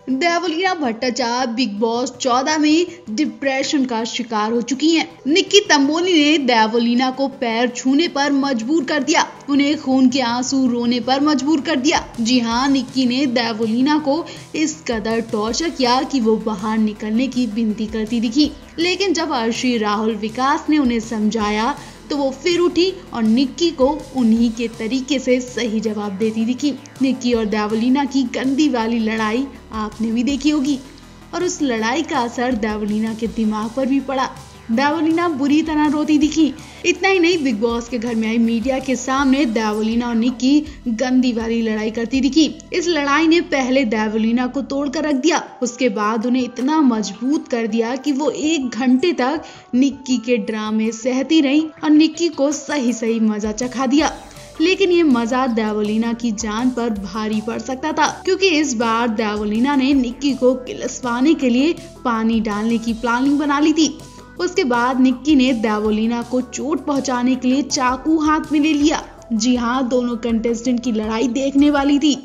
Devlina Bhattacharya big boss 14 में depression का शिकार हो चुकी हैं। निक्की तंबोली ने देवलीना को पैर छूने पर मजबूर कर दिया, उन्हें खून के आंसू रोने पर मजबूर कर दिया। जी हाँ, निक्की ने देवलीना को इस कदर टॉर्चर किया कि वो बाहर निकलने की विनती करती दिखी, लेकिन जब अर्शी, राहुल, विकास ने उन्हें समझाया तो वो फिर उठी और निक्की को उन्हीं के तरीके से सही जवाब देती दिखी। निक्की और देवलीना की गंदी वाली लड़ाई आपने भी देखी होगी और उस लड़ाई का असर देवलीना के दिमाग पर भी पड़ा। देवलीना बुरी तरह रोती दिखी। इतना ही नहीं, बिग बॉस के घर में आई मीडिया के सामने देवलीना और निक्की गंदी वाली लड़ाई करती दिखी। इस लड़ाई ने पहले देवलीना को तोड़कर रख दिया, उसके बाद उन्हें इतना मजबूत कर दिया कि वो 1 घंटे तक निक्की के ड्रामे सहती रही और निक्की को सही सही मजा चखा दिया। लेकिन ये मजा देवलीना की जान पर भारी पड़ सकता था, क्योंकि इस बार देवलीना ने निक्की को किलसवाने के लिए पानी डालने की प्लानिंग बना ली थी। उसके बाद निक्की ने देवलीना को चोट पहुंचाने के लिए चाकू हाथ में ले लिया। जी हाँ, दोनों कंटेस्टेंट की लड़ाई देखने वाली थी।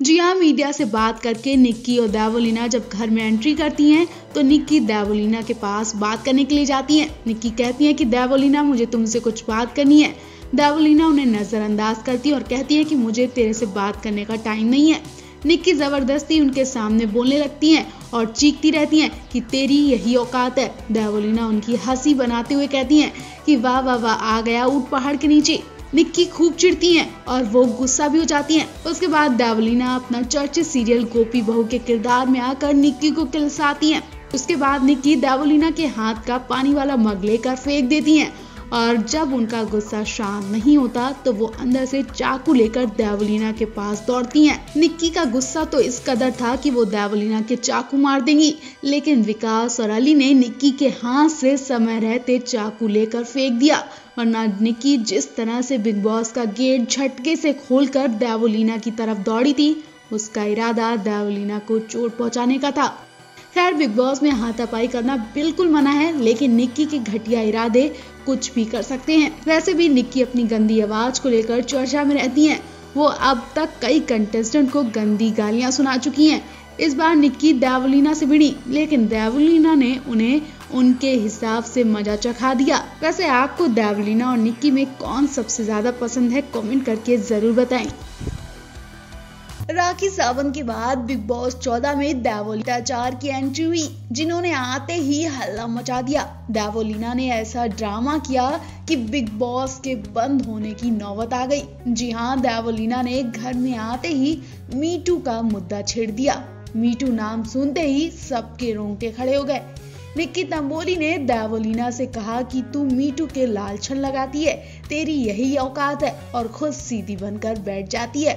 जी हाँ, मीडिया से बात करके निक्की और देवलीना जब घर में एंट्री करती हैं तो निक्की देवलीना के पास बात करने के लिए जाती हैं। निक्की कहती है कि देवलीना, मुझे तुमसे कुछ बात करनी है। देवलीना उन्हें नजरअंदाज करती है और कहती है कि मुझे तेरे से बात करने का टाइम नहीं है। निक्की जबरदस्ती उनके सामने बोलने लगती हैं और चीखती रहती हैं कि तेरी यही औकात है। देवलीना उनकी हंसी बनाते हुए कहती हैं कि वाह वाह वाह, आ गया ऊंट पहाड़ के नीचे। निक्की खूब चिढ़ती हैं और वो गुस्सा भी हो जाती हैं। उसके बाद देवलीना अपना चर्चित सीरियल गोपी बहू के किरदार में आकर निक्की को किलसाती हैं। उसके बाद निक्की देवलीना के हाथ का पानी वाला मग लेकर फेंक देती हैं और जब उनका गुस्सा शांत नहीं होता तो वो अंदर से चाकू लेकर देवलीना के पास दौड़ती हैं। निक्की का गुस्सा तो इस कदर था कि वो देवलीना के चाकू मार देंगी, लेकिन विकास और अली ने निक्की के हाथ से समय रहते चाकू लेकर फेंक दिया, वरना निक्की जिस तरह से बिग बॉस का गेट झटके से खोलकर देवलीना की तरफ दौड़ी थी, उसका इरादा देवलीना को चोट पहुंचाने का था। खैर, बिग बॉस में हाथापाई करना बिल्कुल मना है, लेकिन निक्की के घटिया इरादे कुछ भी कर सकते हैं। वैसे भी निक्की अपनी गंदी आवाज को लेकर चर्चा में रहती हैं। वो अब तक कई कंटेस्टेंट को गंदी गालियां सुना चुकी हैं। इस बार निक्की देवलीना से भिड़ी, लेकिन देवलीना ने उन्हें उनके हिसाब से मजा चखा दिया। वैसे आपको देवलीना और निक्की में कौन सबसे ज्यादा पसंद है, कमेंट करके जरूर बताएं। राखी सावंत के बाद बिग बॉस 14 में देवलीना भट्टाचार्य की एंट्री हुई, जिन्होंने आते ही हल्ला मचा दिया। देवलीना ने ऐसा ड्रामा किया कि बिग बॉस के बंद होने की नौबत आ गई। जी हाँ, देवलीना ने घर में आते ही मीटू का मुद्दा छेड़ दिया। मीटू नाम सुनते ही सबके रोंगटे खड़े हो गए। निक्की तंबोली ने देवलीना से कहा कि तू मीटू के लालछन लगाती है, तेरी यही औकात है, और खुद सीधी बनकर बैठ जाती है।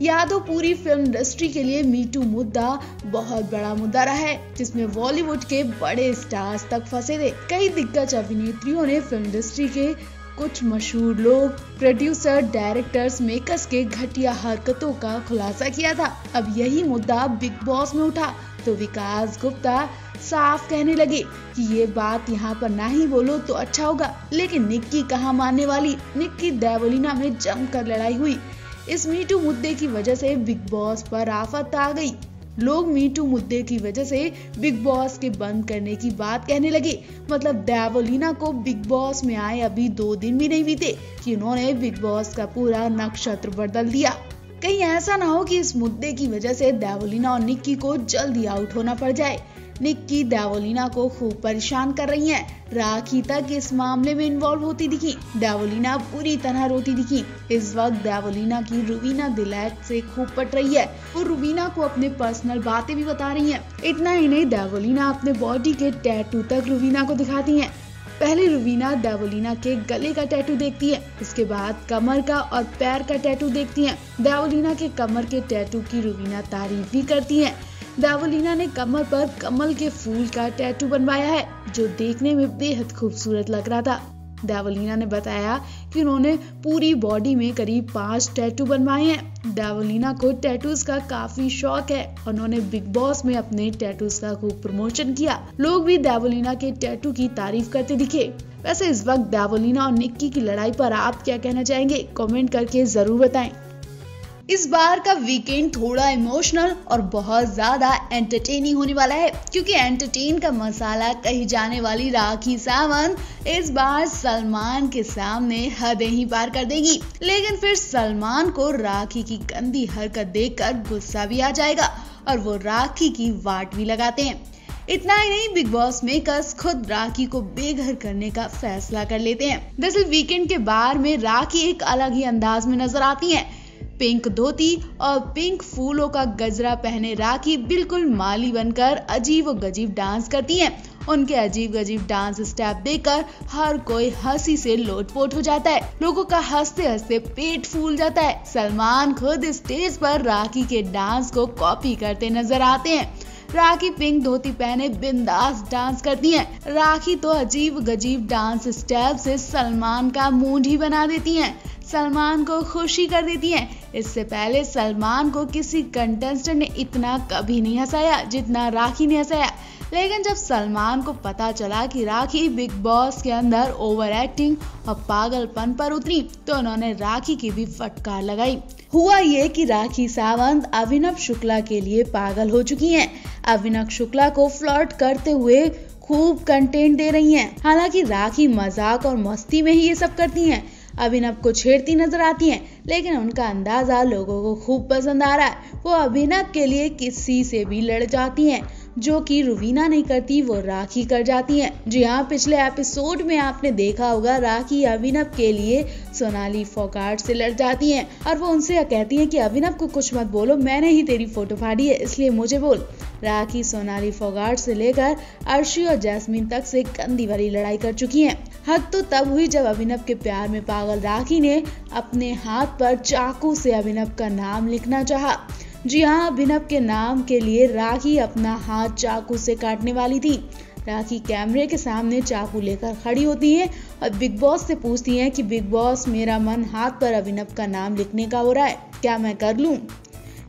याद हो, पूरी फिल्म इंडस्ट्री के लिए मीटू मुद्दा बहुत बड़ा मुद्दा रहा है, जिसमें बॉलीवुड के बड़े स्टार्स तक फंसे थे। कई दिग्गज अभिनेत्रियों ने फिल्म इंडस्ट्री के कुछ मशहूर लोग, प्रोड्यूसर, डायरेक्टर्स, मेकर्स के घटिया हरकतों का खुलासा किया था। अब यही मुद्दा बिग बॉस में उठा तो विकास गुप्ता साफ कहने लगे कि ये बात यहाँ पर ना ही बोलो तो अच्छा होगा, लेकिन निक्की कहाँ मानने वाली। निक्की देवलीना में जमकर लड़ाई हुई। इस मीटू मुद्दे की वजह से बिग बॉस पर आफत आ गई। लोग मीटू मुद्दे की वजह से बिग बॉस के बंद करने की बात कहने लगे। मतलब देवलीना को बिग बॉस में आए अभी 2 दिन भी नहीं बीते कि उन्होंने बिग बॉस का पूरा नक्षत्र बदल दिया। कहीं ऐसा ना हो कि इस मुद्दे की वजह से देवलीना और निक्की को जल्दी आउट होना पड़ जाए। निक्की देवलीना को खूब परेशान कर रही हैं। राखी तक इस मामले में इन्वॉल्व होती दिखी। देवलीना पूरी तरह रोती दिखी। इस वक्त देवलीना की रुवीना दिलैक से खूब पट रही है। वो रुवीना को अपने पर्सनल बातें भी बता रही हैं। इतना ही नहीं, देवलीना अपने बॉडी के टैटू तक रुवीना को दिखाती हैं। पहले रुवीना देवलीना के गले का टैटू देखती है, इसके बाद कमर का और पैर का टैटू देखती है। देवलीना के कमर के टैटू की रुवीना तारीफ भी करती है। देवलीना ने कमर पर कमल के फूल का टैटू बनवाया है, जो देखने में बेहद खूबसूरत लग रहा था। देवलीना ने बताया कि उन्होंने पूरी बॉडी में करीब 5 टैटू बनवाए हैं। देवलीना को टैटूज का काफी शौक है। उन्होंने बिग बॉस में अपने टैटूज का खूब प्रमोशन किया। लोग भी देवलीना के टैटू की तारीफ करते दिखे। वैसे इस वक्त देवलीना और निक्की की लड़ाई पर आप क्या कहना चाहेंगे, कमेंट करके जरूर बताएं। इस बार का वीकेंड थोड़ा इमोशनल और बहुत ज्यादा एंटरटेनिंग होने वाला है, क्योंकि एंटरटेन का मसाला कही जाने वाली राखी सावंत इस बार सलमान के सामने हदें ही पार कर देगी। लेकिन फिर सलमान को राखी की गंदी हरकत देखकर गुस्सा भी आ जाएगा और वो राखी की वाट भी लगाते हैं। इतना ही नहीं, बिग बॉस मेकर्स खुद राखी को बेघर करने का फैसला कर लेते हैं। दरअसल वीकेंड के बार में राखी एक अलग ही अंदाज में नजर आती हैं। पिंक धोती और पिंक फूलों का गजरा पहने राखी बिल्कुल माली बनकर अजीब व गजीब डांस करती हैं। उनके अजीब गजीब डांस स्टेप देखकर हर कोई हंसी से लोटपोट हो जाता है। लोगों का हंसते हंसते पेट फूल जाता है। सलमान खुद स्टेज पर राखी के डांस को कॉपी करते नजर आते हैं। राखी पिंक धोती पहने बिंदास डांस करती हैं। राखी तो अजीब गजीब डांस स्टेप से सलमान का मूड ही बना देती हैं, सलमान को खुशी कर देती हैं। इससे पहले सलमान को किसी कंटेस्टेंट ने इतना कभी नहीं हंसाया जितना राखी ने हंसाया। लेकिन जब सलमान को पता चला कि राखी बिग बॉस के अंदर ओवर एक्टिंग और पागलपन पर उतरी, तो उन्होंने राखी की भी फटकार लगाई। हुआ ये कि राखी सावंत अभिनव शुक्ला के लिए पागल हो चुकी हैं। अभिनव शुक्ला को फ्लर्ट करते हुए खूब कंटेंट दे रही हैं। हालांकि राखी मजाक और मस्ती में ही ये सब करती हैं। अभिनव को छेड़ती नजर आती हैं, लेकिन उनका अंदाजा लोगों को खूब पसंद आ रहा है। वो अभिनव के लिए किसी से भी लड़ जाती हैं, जो कि रुवीना नहीं करती वो राखी कर जाती हैं। जी हाँ, पिछले एपिसोड में आपने देखा होगा राखी अभिनव के लिए सोनाली फोगाट से लड़ जाती हैं और वो उनसे कहती हैं कि अभिनव को कुछ मत बोलो, मैंने ही तेरी फोटो फाड़ी है इसलिए मुझे बोल। राखी सोनाली फोगाट से लेकर अर्शी और जैस्मीन तक से गंदी वाली लड़ाई कर चुकी हैं। हद तो तब हुई जब अभिनव के प्यार में पागल राखी ने अपने हाथ पर चाकू से अभिनव का नाम लिखना चाहा। जी हाँ, अभिनव के नाम के लिए राखी अपना हाथ चाकू से काटने वाली थी। राखी कैमरे के सामने चाकू लेकर खड़ी होती है और बिग बॉस से पूछती है कि बिग बॉस, मेरा मन हाथ पर अभिनव का नाम लिखने का हो रहा है, क्या मैं कर लूं?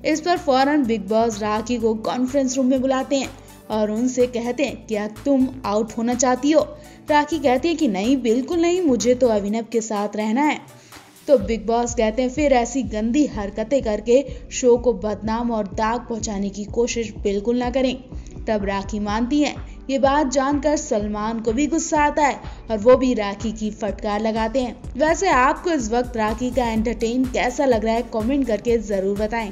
इस पर फौरन बिग बॉस राखी को कॉन्फ्रेंस रूम में बुलाते हैं और उनसे कहते हैं, क्या तुम आउट होना चाहती हो? राखी कहती है कि नहीं, बिल्कुल नहीं, मुझे तो अभिनव के साथ रहना है। तो बिग बॉस कहते हैं, फिर ऐसी गंदी हरकतें करके शो को बदनाम और दाग पहुंचाने की कोशिश बिल्कुल ना करें। तब राखी मानती है। ये बात जानकर सलमान को भी गुस्सा आता है और वो भी राखी की फटकार लगाते हैं। वैसे आपको इस वक्त राखी का एंटरटेन कैसा लग रहा है, कमेंट करके जरूर बताएं।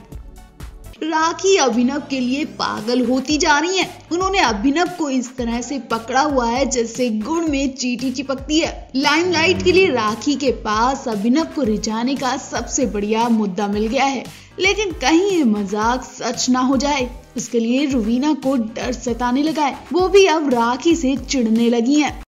राखी अभिनव के लिए पागल होती जा रही हैं। उन्होंने अभिनव को इस तरह से पकड़ा हुआ है जैसे गुड़ में चींटी चिपकती है। लाइमलाइट के लिए राखी के पास अभिनव को रिझाने का सबसे बढ़िया मुद्दा मिल गया है। लेकिन कहीं ये मजाक सच ना हो जाए, इसके लिए रुवीना को डर सताने लगा है। वो भी अब राखी से चिढ़ने लगी हैं।